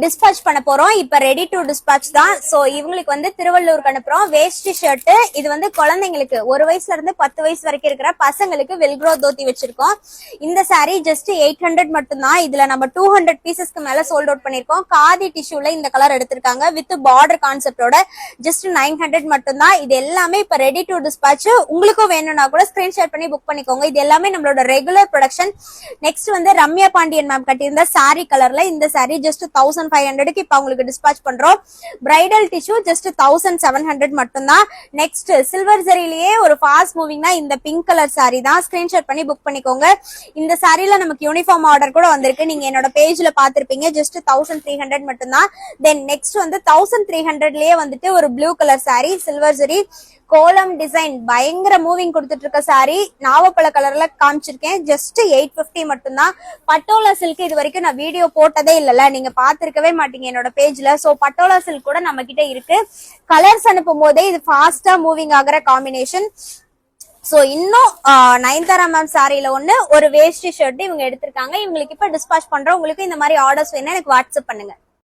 Dispatch பண்ண போறோம். இப்ப ரெடி டு டிஸ்பாச் தான். சோ இவங்களுக்கு வந்து திருவள்ளூருக்கு அனுப்புறோம். வேஷ்டி ஷர்ட் இது வந்து குழந்தைங்களுக்கு 1 வயசுல இருந்து 10 வயசு வரைக்கும் இருக்கிற பசங்களுக்கு வெல்க்ரோ தோத்தி வச்சிருக்கோம். இந்த சாரி ஜஸ்ட் 800 மட்டும் தான். இதுல நம்ம 200 பீசஸ்க்கு மேல சோல்ட் அவுட் பண்ணிருக்கோம். காதி டிஷ்யூல இந்த கலர் எடுத்திருக்காங்க வித் பார்டர் கான்செப்டோட. ஜஸ்ட் 900 மட்டும் தான். இது எல்லாமே இப்ப ரெடி டு டிஸ்பாச். உங்களுக்கும் வேணும்னா கூட ஸ்கிரீன்ஷாட் பண்ணி புக் பண்ணிக்கோங்க. இது எல்லாமே நம்மளோட ரெகுலர் ப்ரொடக்ஷன். நெக்ஸ்ட் வந்து ரம்யா பாண்டியன் மேம் கட்டியிருந்த சாரி கலர்ல இந்த சாரி ஜஸ்ட் 1500க்கு இப்ப உங்களுக்கு டிஸ்பாச் பண்றோம். பிரைடல் டிஷ்யூ ஜஸ்ட் 1700 மட்டும் தான். நெக்ஸ்ட் சில்வர் ஜரியிலேயே ஒரு ஃபாஸ்ட் மூவிங்னா இந்த பிங்க் கலர் சாரி தான். ஸ்கிரீன்ஷாட் பண்ணி புக் பண்ணிக்கோங்க. இந்த சாரில நமக்கு யூனிஃபார்ம் ஆர்டர் கூட வந்திருக்கு. நீங்க என்னோட பேஜ்ல பாத்திருப்பீங்க. ஜஸ்ட் 1300 மட்டும் தான். தென் நெக்ஸ்ட் வந்து 1300லயே வந்துட்டு ஒரு blue colour sorry silver zari கோலம் டிசைன் பயங்கர மூவிங் கொடுத்துட்டு இருக்க சாரி நாவப்பழ கலர்ல காமிச்சிருக்கேன். ஜஸ்ட் 850 மட்டும் தான். பட்டோலா சில்க் இது வரைக்கும் நான் வீடியோ போட்டதே இல்லல, நீங்க பாத்திருக்கவே மாட்டீங்க என்னோட பேஜ்ல. சோ பட்டோலா சில்க் கூட நம்ம கிட்ட இருக்கு. கலர்ஸ் அனுப்பும் போதே இது ஃபாஸ்டா மூவிங் ஆகிற காம்பினேஷன். சோ இன்னும் நயன்தாரா மேம் சாரியில ஒண்ணு ஒரு வேஷ்டி ஷர்ட் இவங்க எடுத்திருக்காங்க. இவங்களுக்கு இப்ப டிஸ்பாச் பண்றோம். உங்களுக்கு இந்த மாதிரி ஆர்டர்ஸ் வேணா எனக்கு வாட்ஸ்அப் பண்ணுங்க.